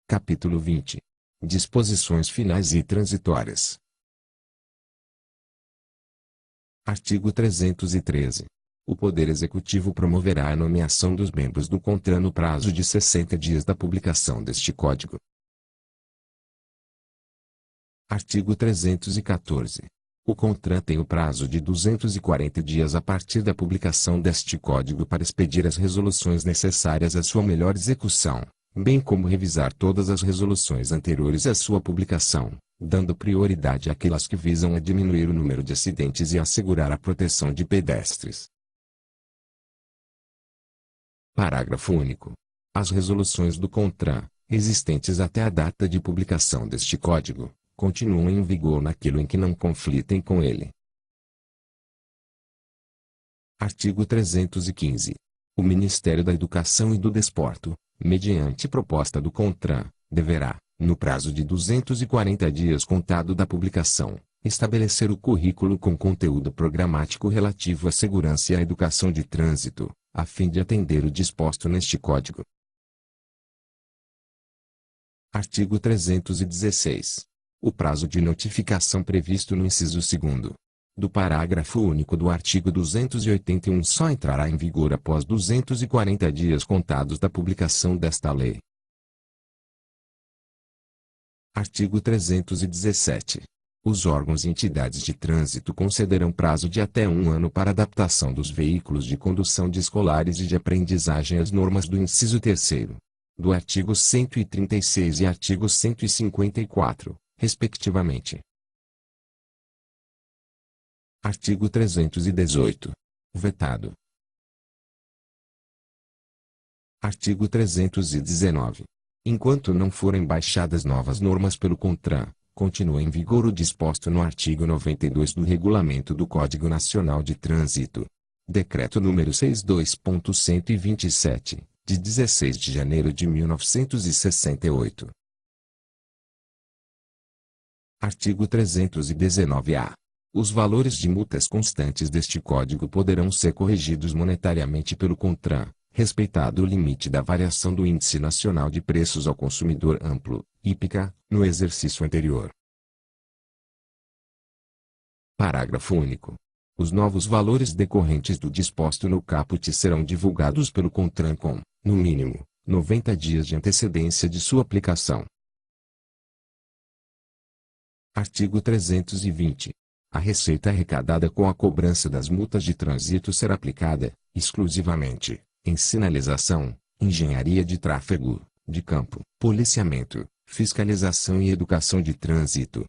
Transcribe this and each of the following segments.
Capítulo 20. Disposições finais e transitórias. Artigo 313. O Poder Executivo promoverá a nomeação dos membros do CONTRAN no prazo de 60 dias da publicação deste Código. Artigo 314. O CONTRAN tem o prazo de 240 dias a partir da publicação deste Código para expedir as resoluções necessárias à sua melhor execução, bem como revisar todas as resoluções anteriores à sua publicação, dando prioridade àquelas que visam a diminuir o número de acidentes e assegurar a proteção de pedestres. Parágrafo único. As resoluções do CONTRAN, existentes até a data de publicação deste Código, continuam em vigor naquilo em que não conflitem com ele. Artigo 315. O Ministério da Educação e do Desporto, mediante proposta do CONTRAN, deverá, no prazo de 240 dias contado da publicação, estabelecer o currículo com conteúdo programático relativo à segurança e à educação de trânsito, a fim de atender o disposto neste Código. Artigo 316. O prazo de notificação previsto no inciso 2º do parágrafo único do artigo 281 só entrará em vigor após 240 dias contados da publicação desta lei. Artigo 317. Os órgãos e entidades de trânsito concederão prazo de até 1 ano para adaptação dos veículos de condução de escolares e de aprendizagem às normas do inciso 3º do artigo 136 e artigo 154, respectivamente. Artigo 318. Vetado. Artigo 319. Enquanto não forem baixadas novas normas pelo CONTRAN, continua em vigor o disposto no artigo 92 do Regulamento do Código Nacional de Trânsito. Decreto número 62.127, de 16 de janeiro de 1968. Artigo 319-A. Os valores de multas constantes deste Código poderão ser corrigidos monetariamente pelo CONTRAN, respeitado o limite da variação do Índice Nacional de Preços ao Consumidor Amplo, IPCA, no exercício anterior. Parágrafo único. Os novos valores decorrentes do disposto no caput serão divulgados pelo CONTRAN com, no mínimo, 90 dias de antecedência de sua aplicação. Artigo 320. A receita arrecadada com a cobrança das multas de trânsito será aplicada, exclusivamente, em sinalização, engenharia de tráfego, de campo, policiamento, fiscalização e educação de trânsito.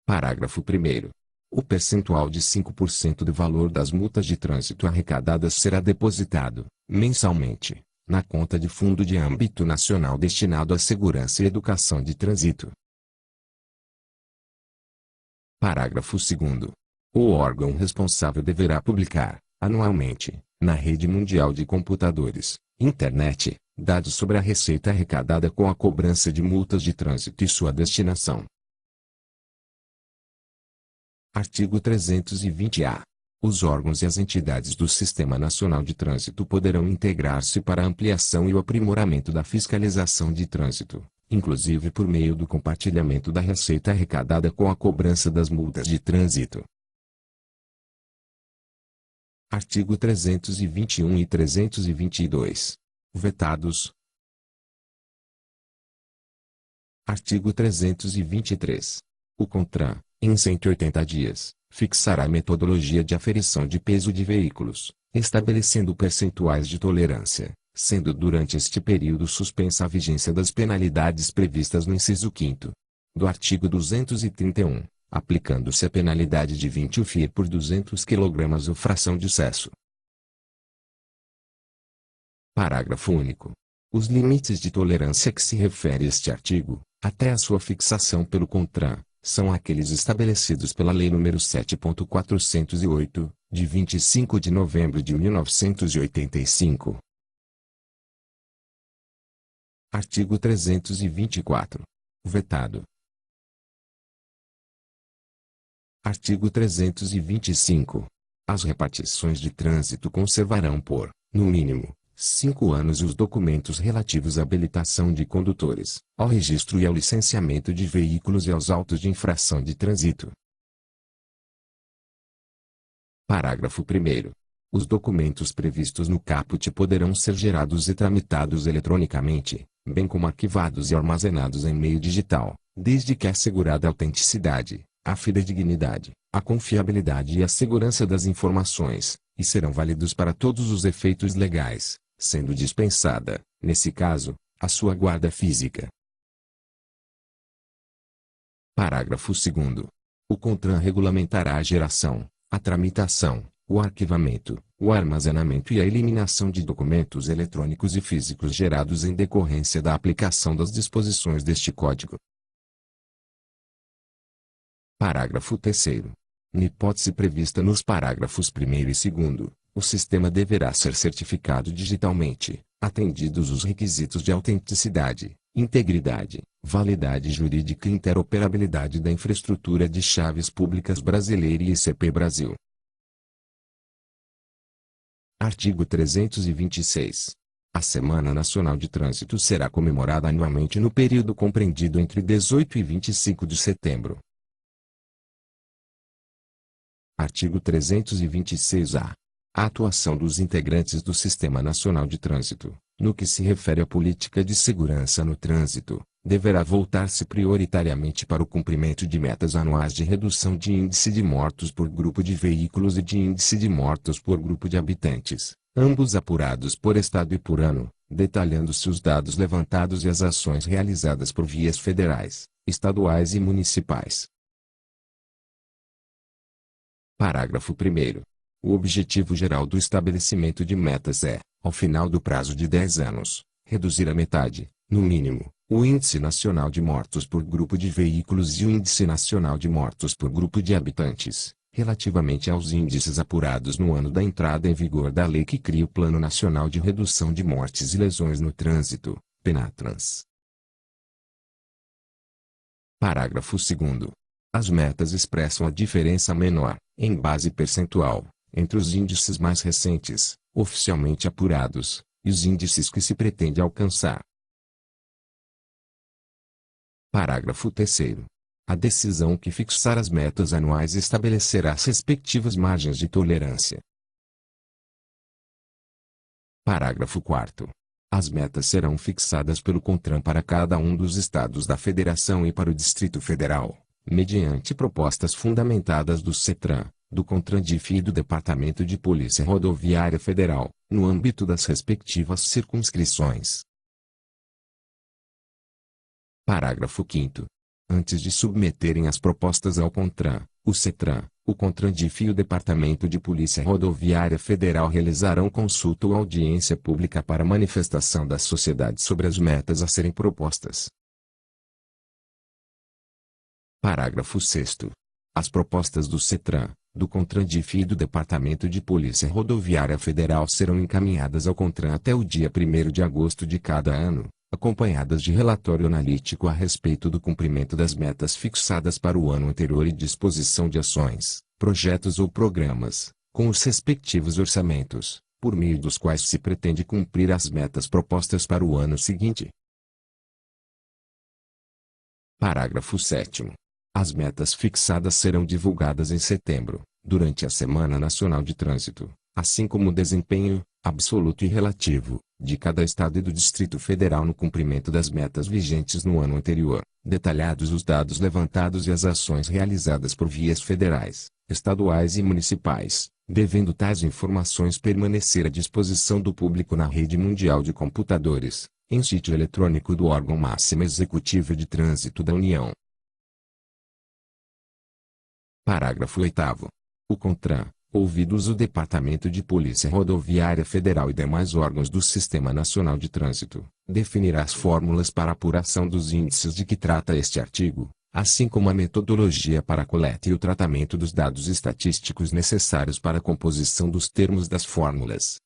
Parágrafo 1º. O percentual de 5% do valor das multas de trânsito arrecadadas será depositado, mensalmente, na conta de fundo de âmbito nacional destinado à segurança e educação de trânsito. Parágrafo 2º. O órgão responsável deverá publicar, anualmente, na rede mundial de computadores, internet, dados sobre a receita arrecadada com a cobrança de multas de trânsito e sua destinação. Artigo 320-A. Os órgãos e as entidades do Sistema Nacional de Trânsito poderão integrar-se para a ampliação e o aprimoramento da fiscalização de trânsito, inclusive por meio do compartilhamento da receita arrecadada com a cobrança das multas de trânsito. Artigo 321 e 322. Vetados. Artigo 323. O CONTRAN, em 180 dias, fixará a metodologia de aferição de peso de veículos, estabelecendo percentuais de tolerância, sendo durante este período suspensa a vigência das penalidades previstas no inciso 5º do artigo 231, aplicando-se a penalidade de 20 UFIE por 200 kg ou fração de excesso. Parágrafo único. Os limites de tolerância a que se refere este artigo, até a sua fixação pelo CONTRAN, são aqueles estabelecidos pela Lei nº 7.408, de 25 de novembro de 1985. Artigo 324. Vetado. Artigo 325. As repartições de trânsito conservarão por, no mínimo, 5 anos e os documentos relativos à habilitação de condutores, ao registro e ao licenciamento de veículos e aos autos de infração de trânsito. Parágrafo 1º. Os documentos previstos no caput poderão ser gerados e tramitados eletronicamente, bem como arquivados e armazenados em meio digital, desde que assegurada a autenticidade, a fidedignidade, a confiabilidade e a segurança das informações, e serão válidos para todos os efeitos legais, sendo dispensada, nesse caso, a sua guarda física. Parágrafo 2º. O CONTRAN regulamentará a geração, a tramitação, o arquivamento, o armazenamento e a eliminação de documentos eletrônicos e físicos gerados em decorrência da aplicação das disposições deste Código. Parágrafo 3º. Na hipótese prevista nos parágrafos 1º e 2º, o sistema deverá ser certificado digitalmente, atendidos os requisitos de autenticidade, integridade, validade jurídica e interoperabilidade da infraestrutura de chaves públicas brasileira e ICP Brasil. Artigo 326. A Semana Nacional de Trânsito será comemorada anualmente no período compreendido entre 18 e 25 de setembro. Artigo 326-A. A atuação dos integrantes do Sistema Nacional de Trânsito, no que se refere à política de segurança no trânsito, deverá voltar-se prioritariamente para o cumprimento de metas anuais de redução de índice de mortos por grupo de veículos e de índice de mortos por grupo de habitantes, ambos apurados por estado e por ano, detalhando-se os dados levantados e as ações realizadas por vias federais, estaduais e municipais. Parágrafo 1º. O objetivo geral do estabelecimento de metas é, ao final do prazo de 10 anos, reduzir a metade, no mínimo, o Índice Nacional de Mortos por Grupo de Veículos e o Índice Nacional de Mortos por Grupo de Habitantes, relativamente aos índices apurados no ano da entrada em vigor da lei que cria o Plano Nacional de Redução de Mortes e Lesões no Trânsito, PNATRANS. Parágrafo 2º. As metas expressam a diferença menor, em base percentual, entre os índices mais recentes, oficialmente apurados, e os índices que se pretende alcançar. Parágrafo 3º. A decisão que fixar as metas anuais estabelecerá as respectivas margens de tolerância. Parágrafo 4º. As metas serão fixadas pelo CONTRAN para cada um dos estados da Federação e para o Distrito Federal, mediante propostas fundamentadas do CETRAN, do CONTRANDIF e do Departamento de Polícia Rodoviária Federal, no âmbito das respectivas circunscrições. Parágrafo 5º. Antes de submeterem as propostas ao CONTRAN, o CETRAN, o CONTRANDIF e o Departamento de Polícia Rodoviária Federal realizarão consulta ou audiência pública para manifestação da sociedade sobre as metas a serem propostas. Parágrafo 6º. As propostas do CETRAN, do CONTRANDIF e do Departamento de Polícia Rodoviária Federal serão encaminhadas ao CONTRAN até o dia 1º de agosto de cada ano, acompanhadas de relatório analítico a respeito do cumprimento das metas fixadas para o ano anterior e disposição de ações, projetos ou programas, com os respectivos orçamentos, por meio dos quais se pretende cumprir as metas propostas para o ano seguinte. Parágrafo 7º. As metas fixadas serão divulgadas em setembro, durante a Semana Nacional de Trânsito, assim como o desempenho, absoluto e relativo, de cada estado e do Distrito Federal no cumprimento das metas vigentes no ano anterior, detalhados os dados levantados e as ações realizadas por vias federais, estaduais e municipais, devendo tais informações permanecer à disposição do público na rede mundial de computadores, em sítio eletrônico do órgão máximo executivo de trânsito da União. Parágrafo 8º. O CONTRAN, ouvidos o Departamento de Polícia Rodoviária Federal e demais órgãos do Sistema Nacional de Trânsito, definirá as fórmulas para apuração dos índices de que trata este artigo, assim como a metodologia para a coleta e o tratamento dos dados estatísticos necessários para a composição dos termos das fórmulas.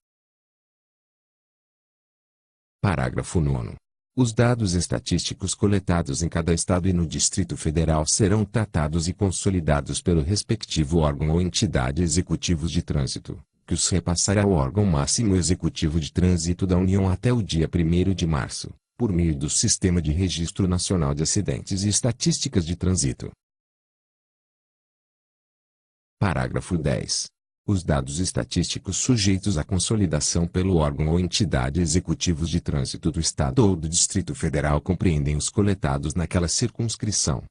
Parágrafo 9º. Os dados estatísticos coletados em cada estado e no Distrito Federal serão tratados e consolidados pelo respectivo órgão ou entidade executivos de trânsito, que os repassará ao órgão máximo executivo de trânsito da União até o dia 1º de março, por meio do Sistema de Registro Nacional de Acidentes e Estatísticas de Trânsito. Parágrafo 10. Os dados estatísticos sujeitos à consolidação pelo órgão ou entidade executivos de trânsito do Estado ou do Distrito Federal compreendem os coletados naquela circunscrição.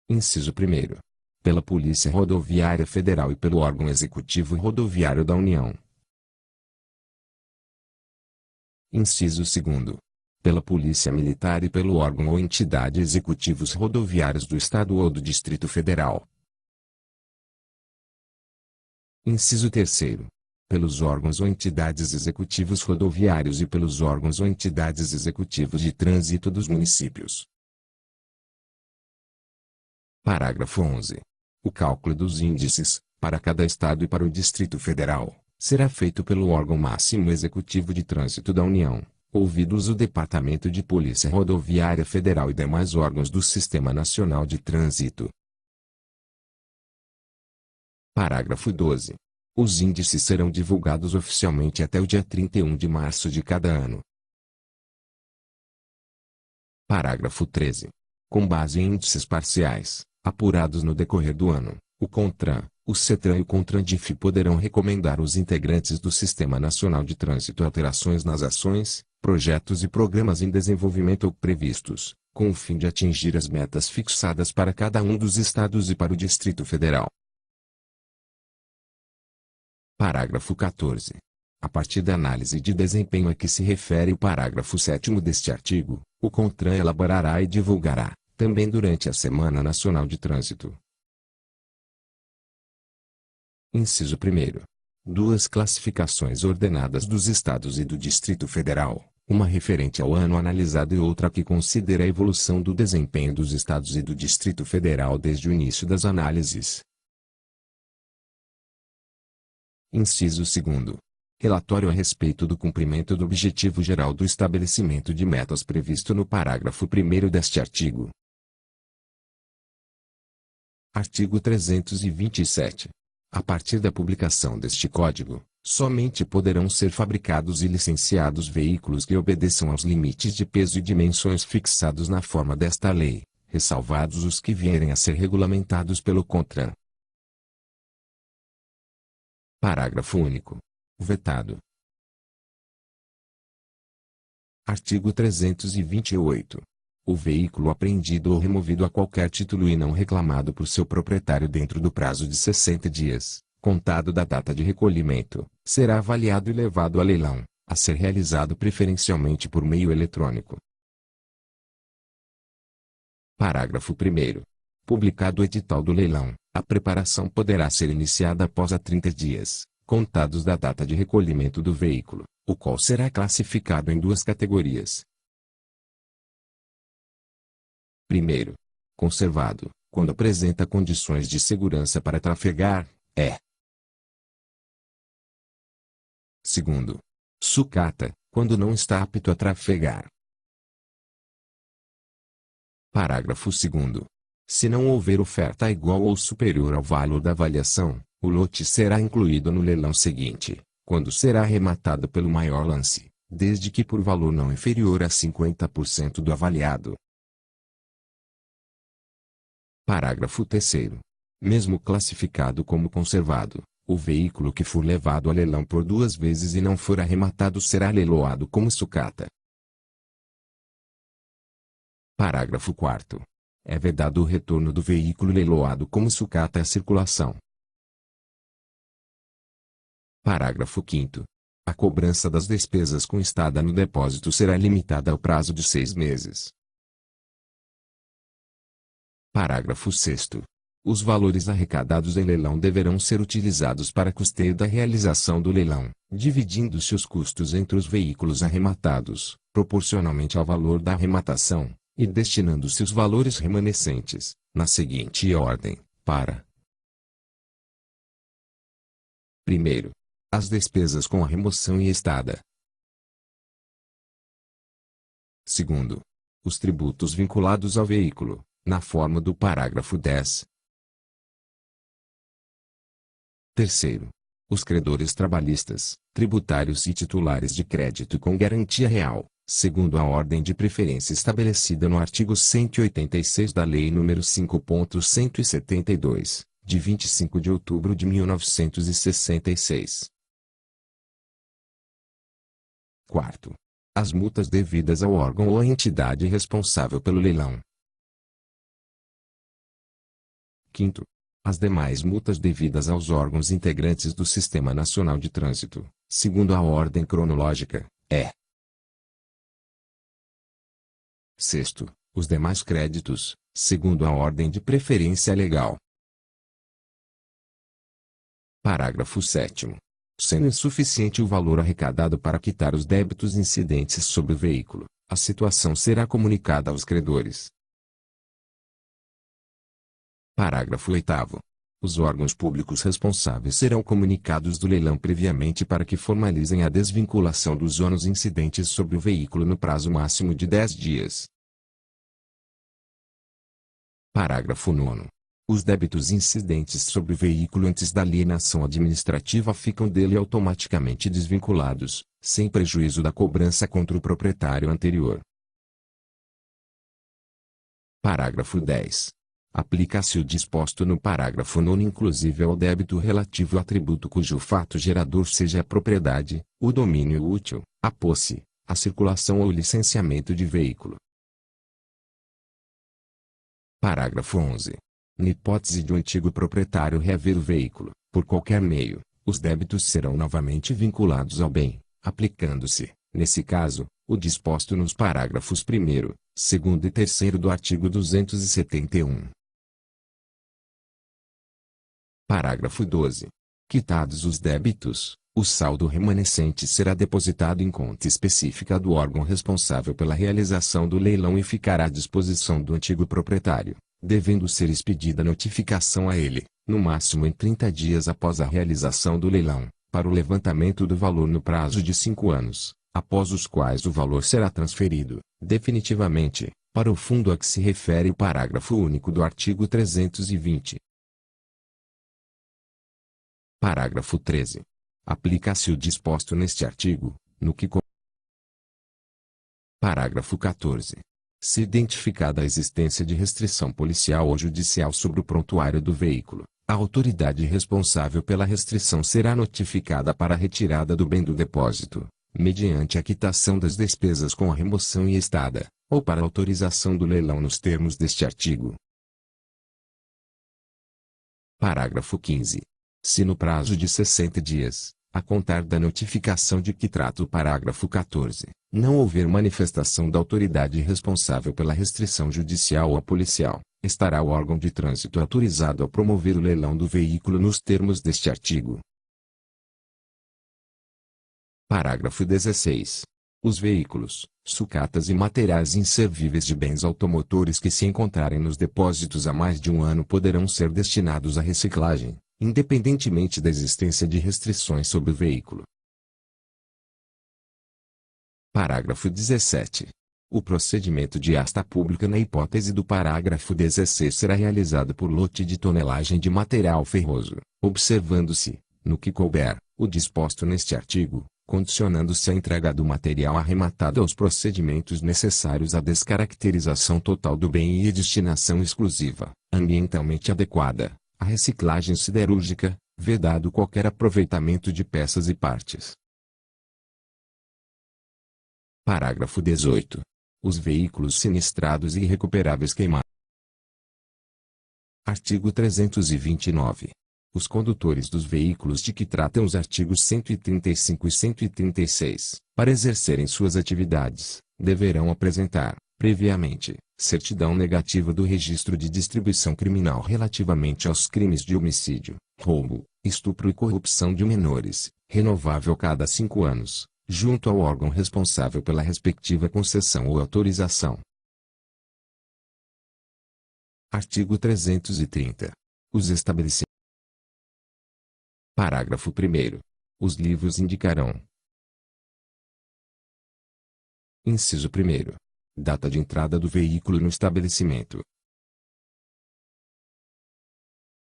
Inciso 1º. Pela Polícia Rodoviária Federal e pelo órgão executivo rodoviário da União. Inciso 2º. Pela Polícia Militar e pelo órgão ou entidade executivos rodoviários do Estado ou do Distrito Federal. Inciso 3º. Pelos órgãos ou entidades executivos rodoviários e pelos órgãos ou entidades executivos de trânsito dos municípios. Parágrafo 11. O cálculo dos índices, para cada estado e para o Distrito Federal, será feito pelo órgão máximo executivo de trânsito da União, ouvidos o Departamento de Polícia Rodoviária Federal e demais órgãos do Sistema Nacional de Trânsito. Parágrafo 12. Os índices serão divulgados oficialmente até o dia 31 de março de cada ano. Parágrafo 13. Com base em índices parciais, apurados no decorrer do ano, o CONTRAN, o CETRAN e o CONTRANDIF poderão recomendar aos integrantes do Sistema Nacional de Trânsito alterações nas ações, projetos e programas em desenvolvimento ou previstos, com o fim de atingir as metas fixadas para cada um dos estados e para o Distrito Federal. Parágrafo 14. A partir da análise de desempenho a que se refere o parágrafo 7º deste artigo, o CONTRAN elaborará e divulgará, também durante a Semana Nacional de Trânsito. Inciso 1º. Duas classificações ordenadas dos estados e do Distrito Federal, uma referente ao ano analisado e outra que considera a evolução do desempenho dos estados e do Distrito Federal desde o início das análises. Inciso 2º. Relatório a respeito do cumprimento do objetivo geral do estabelecimento de metas previsto no parágrafo 1º deste artigo. Artigo 327. A partir da publicação deste Código, somente poderão ser fabricados e licenciados veículos que obedeçam aos limites de peso e dimensões fixados na forma desta lei, ressalvados os que vierem a ser regulamentados pelo CONTRAN. Parágrafo único. Vetado. Artigo 328. O veículo apreendido ou removido a qualquer título e não reclamado por seu proprietário dentro do prazo de 60 dias, contado da data de recolhimento, será avaliado e levado a leilão, a ser realizado preferencialmente por meio eletrônico. Parágrafo 1º. Publicado o edital do leilão, a preparação poderá ser iniciada após 30 dias, contados da data de recolhimento do veículo, o qual será classificado em duas categorias. Primeiro, conservado, quando apresenta condições de segurança para trafegar, é. Segundo, sucata, quando não está apto a trafegar. Parágrafo 2º. Se não houver oferta igual ou superior ao valor da avaliação, o lote será incluído no leilão seguinte, quando será arrematado pelo maior lance, desde que por valor não inferior a 50% do avaliado. Parágrafo 3º. Mesmo classificado como conservado, o veículo que for levado a leilão por duas vezes e não for arrematado será leiloado como sucata. Parágrafo 4º. É vedado o retorno do veículo leiloado como sucata à circulação. Parágrafo 5º. A cobrança das despesas com estada no depósito será limitada ao prazo de 6 meses. Parágrafo 6º. Os valores arrecadados em leilão deverão ser utilizados para custeio da realização do leilão, dividindo-se os custos entre os veículos arrematados, proporcionalmente ao valor da arrematação, e destinando-se os valores remanescentes, na seguinte ordem, para: primeiro, as despesas com a remoção e estada. Segundo, os tributos vinculados ao veículo, na forma do parágrafo 10. Terceiro, os credores trabalhistas, tributários e titulares de crédito com garantia real, segundo a ordem de preferência estabelecida no artigo 186 da Lei nº 5.172, de 25 de outubro de 1966. Quarto, as multas devidas ao órgão ou à entidade responsável pelo leilão. Quinto, as demais multas devidas aos órgãos integrantes do Sistema Nacional de Trânsito, segundo a ordem cronológica, é. Sexto, os demais créditos, segundo a ordem de preferência legal. Parágrafo 7º. Sendo insuficiente o valor arrecadado para quitar os débitos incidentes sobre o veículo, a situação será comunicada aos credores. Parágrafo 8º. Os órgãos públicos responsáveis serão comunicados do leilão previamente para que formalizem a desvinculação dos ônus incidentes sobre o veículo no prazo máximo de 10 dias. Parágrafo 9º. Os débitos incidentes sobre o veículo antes da alienação administrativa ficam dele automaticamente desvinculados, sem prejuízo da cobrança contra o proprietário anterior. Parágrafo 10. Aplica-se o disposto no parágrafo 9º inclusive ao débito relativo a tributo cujo fato gerador seja a propriedade, o domínio útil, a posse, a circulação ou o licenciamento de veículo. Parágrafo 11. Na hipótese de o antigo proprietário reaver o veículo, por qualquer meio, os débitos serão novamente vinculados ao bem, aplicando-se, nesse caso, o disposto nos parágrafos 1º, 2º e 3º do artigo 271. Parágrafo 12. Quitados os débitos, o saldo remanescente será depositado em conta específica do órgão responsável pela realização do leilão e ficará à disposição do antigo proprietário, devendo ser expedida notificação a ele, no máximo em 30 dias após a realização do leilão, para o levantamento do valor no prazo de 5 anos, após os quais o valor será transferido, definitivamente, para o fundo a que se refere o parágrafo único do artigo 320. Parágrafo 13. Aplica-se o disposto neste artigo, no que Parágrafo 14. Se identificada a existência de restrição policial ou judicial sobre o prontuário do veículo, a autoridade responsável pela restrição será notificada para a retirada do bem do depósito, mediante a quitação das despesas com a remoção e estada, ou para autorização do leilão nos termos deste artigo. Parágrafo 15. Se no prazo de 60 dias, a contar da notificação de que trata o parágrafo 14, não houver manifestação da autoridade responsável pela restrição judicial ou policial, estará o órgão de trânsito autorizado a promover o leilão do veículo nos termos deste artigo. Parágrafo 16. Os veículos, sucatas e materiais inservíveis de bens automotores que se encontrarem nos depósitos há mais de um ano poderão ser destinados à reciclagem, independentemente da existência de restrições sobre o veículo. Parágrafo 17. O procedimento de asta pública na hipótese do parágrafo 16 será realizado por lote de tonelagem de material ferroso, observando-se, no que couber, o disposto neste artigo, condicionando-se a entrega do material arrematado aos procedimentos necessários à descaracterização total do bem e à destinação exclusiva, ambientalmente adequada, à reciclagem siderúrgica, vedado qualquer aproveitamento de peças e partes. Parágrafo 18. Os veículos sinistrados e irrecuperáveis queimados. Artigo 329. Os condutores dos veículos de que tratam os artigos 135 e 136, para exercerem suas atividades, deverão apresentar, previamente, certidão negativa do registro de distribuição criminal relativamente aos crimes de homicídio, roubo, estupro e corrupção de menores, renovável cada 5 anos, junto ao órgão responsável pela respectiva concessão ou autorização. Artigo 330. Os estabelecimentos. Parágrafo 1º. Os livros indicarão. Inciso 1º. Data de entrada do veículo no estabelecimento.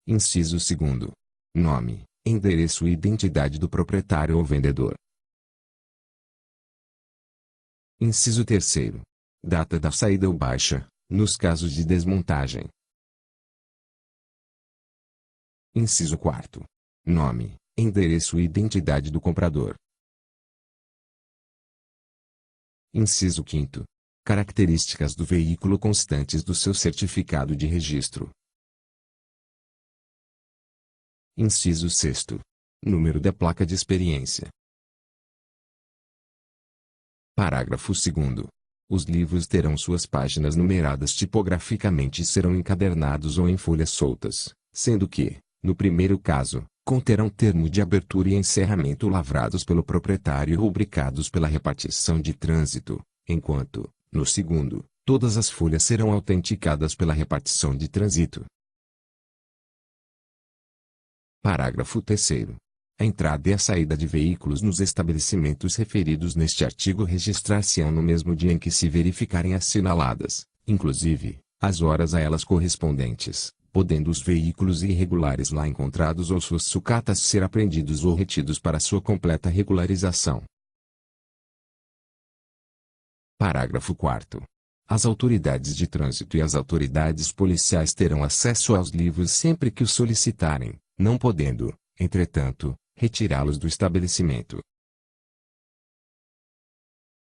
Inciso 2º. Nome, endereço e identidade do proprietário ou vendedor. Inciso 3º. Data da saída ou baixa, nos casos de desmontagem. Inciso 4º. Nome, endereço e identidade do comprador. Inciso 5º. Características do veículo constantes do seu certificado de registro. Inciso 6º. Número da placa de experiência. Parágrafo 2º. Os livros terão suas páginas numeradas tipograficamente e serão encadernados ou em folhas soltas, sendo que, no primeiro caso, conterão termo de abertura e encerramento lavrados pelo proprietário e rubricados pela repartição de trânsito, enquanto, no segundo, todas as folhas serão autenticadas pela repartição de trânsito. Parágrafo 3º. A entrada e a saída de veículos nos estabelecimentos referidos neste artigo registrar-se-ão no mesmo dia em que se verificarem assinaladas, inclusive, as horas a elas correspondentes, podendo os veículos irregulares lá encontrados ou suas sucatas ser apreendidos ou retidos para sua completa regularização. Parágrafo 4º. As autoridades de trânsito e as autoridades policiais terão acesso aos livros sempre que os solicitarem, não podendo, entretanto, retirá-los do estabelecimento.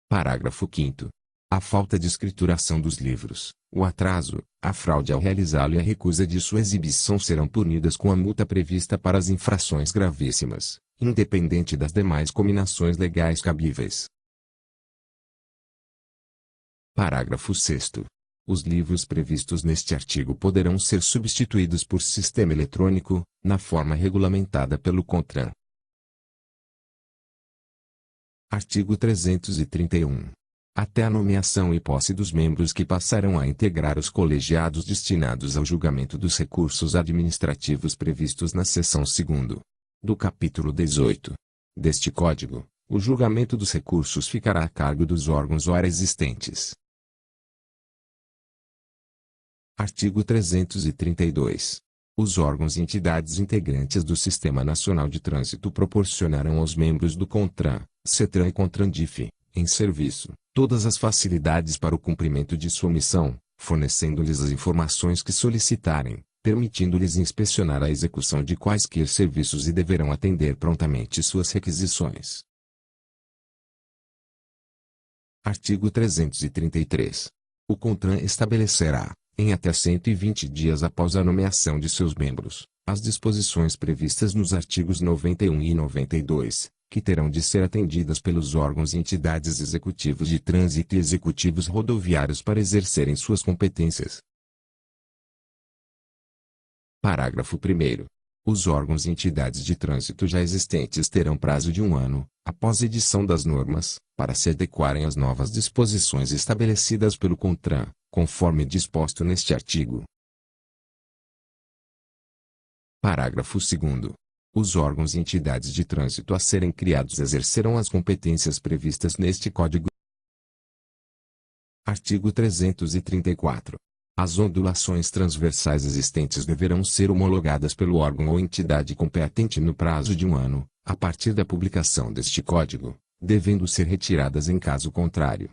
Parágrafo 5º. A falta de escrituração dos livros, o atraso, a fraude ao realizá-lo e a recusa de sua exibição serão punidas com a multa prevista para as infrações gravíssimas, independente das demais cominações legais cabíveis. Parágrafo 6º. Os livros previstos neste artigo poderão ser substituídos por sistema eletrônico, na forma regulamentada pelo CONTRAN. Artigo 331. Até a nomeação e posse dos membros que passarão a integrar os colegiados destinados ao julgamento dos recursos administrativos previstos na seção 2ª do capítulo 18 deste Código, o julgamento dos recursos ficará a cargo dos órgãos ora existentes. Artigo 332. Os órgãos e entidades integrantes do Sistema Nacional de Trânsito proporcionarão aos membros do CONTRAN, CETRAN e CONTRANDIF, em serviço, todas as facilidades para o cumprimento de sua missão, fornecendo-lhes as informações que solicitarem, permitindo-lhes inspecionar a execução de quaisquer serviços e deverão atender prontamente suas requisições. Artigo 333. O CONTRAN estabelecerá, em até 120 dias após a nomeação de seus membros, as disposições previstas nos artigos 91 e 92, que terão de ser atendidas pelos órgãos e entidades executivos de trânsito e executivos rodoviários para exercerem suas competências. Parágrafo 1º. Os órgãos e entidades de trânsito já existentes terão prazo de 1 ano, após edição das normas, para se adequarem às novas disposições estabelecidas pelo CONTRAN, conforme disposto neste artigo. Parágrafo 2º. Os órgãos e entidades de trânsito a serem criados exercerão as competências previstas neste Código. Artigo 334. As ondulações transversais existentes deverão ser homologadas pelo órgão ou entidade competente no prazo de 1 ano, a partir da publicação deste Código, devendo ser retiradas em caso contrário.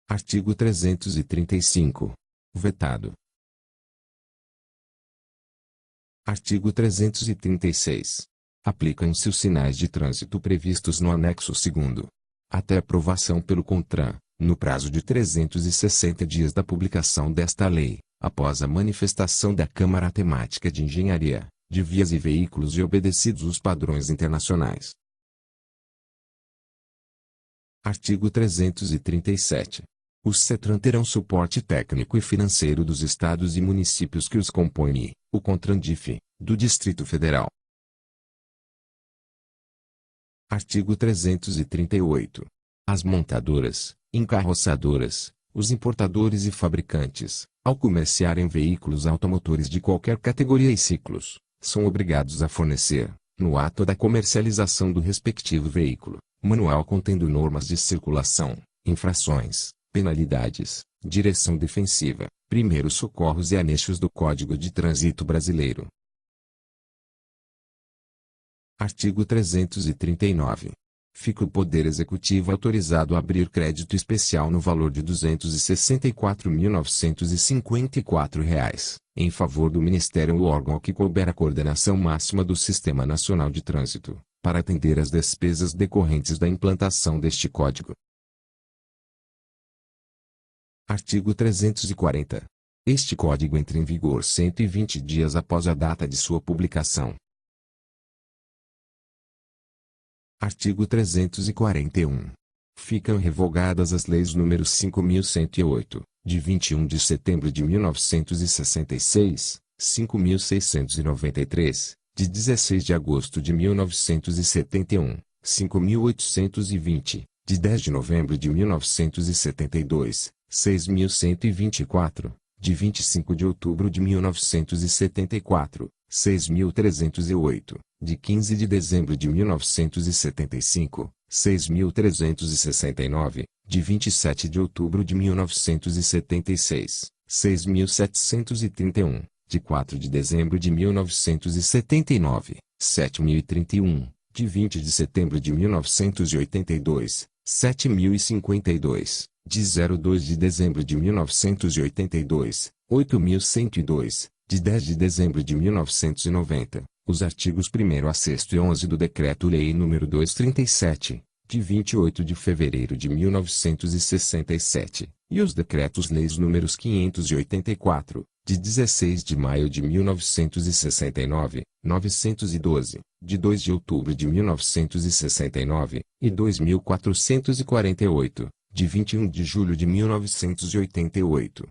Artigo 335. Vetado. Artigo 336. Aplicam-se os sinais de trânsito previstos no anexo 2º. Até aprovação pelo CONTRAN, no prazo de 360 dias da publicação desta lei, após a manifestação da Câmara Temática de Engenharia, de Vias e Veículos e obedecidos os padrões internacionais. Artigo 337. Os CETRAN terão suporte técnico e financeiro dos estados e municípios que os compõem e, o CONTRANDIF, do Distrito Federal. Artigo 338. As montadoras, encarroçadoras, os importadores e fabricantes, ao comerciarem veículos automotores de qualquer categoria e ciclos, são obrigados a fornecer, no ato da comercialização do respectivo veículo, manual contendo normas de circulação, infrações, penalidades, direção defensiva, primeiros socorros e anexos do Código de Trânsito Brasileiro. Artigo 339. Fica o Poder Executivo autorizado a abrir crédito especial no valor de R$ 264.954, em favor do Ministério ou órgão que couber a coordenação máxima do Sistema Nacional de Trânsito, para atender às despesas decorrentes da implantação deste Código. Artigo 340. Este Código entra em vigor 120 dias após a data de sua publicação. Artigo 341. Ficam revogadas as leis nº 5.108, de 21 de setembro de 1966, 5.693, de 16 de agosto de 1971, 5.820, de 10 de novembro de 1972, 6.124, de 25 de outubro de 1974, 6.308, de 15 de dezembro de 1975, 6.369, de 27 de outubro de 1976, 6.731, de 4 de dezembro de 1979, 7.031, de 20 de setembro de 1982, 7.052, de 02 de dezembro de 1982, 8.102, de 10 de dezembro de 1990, os artigos 1º a 6º e 11 do Decreto-Lei nº 237, de 28 de fevereiro de 1967, e os Decretos-Leis nº 584, de 16 de maio de 1969, 912, de 2 de outubro de 1969, e 2448, de 21 de julho de 1988.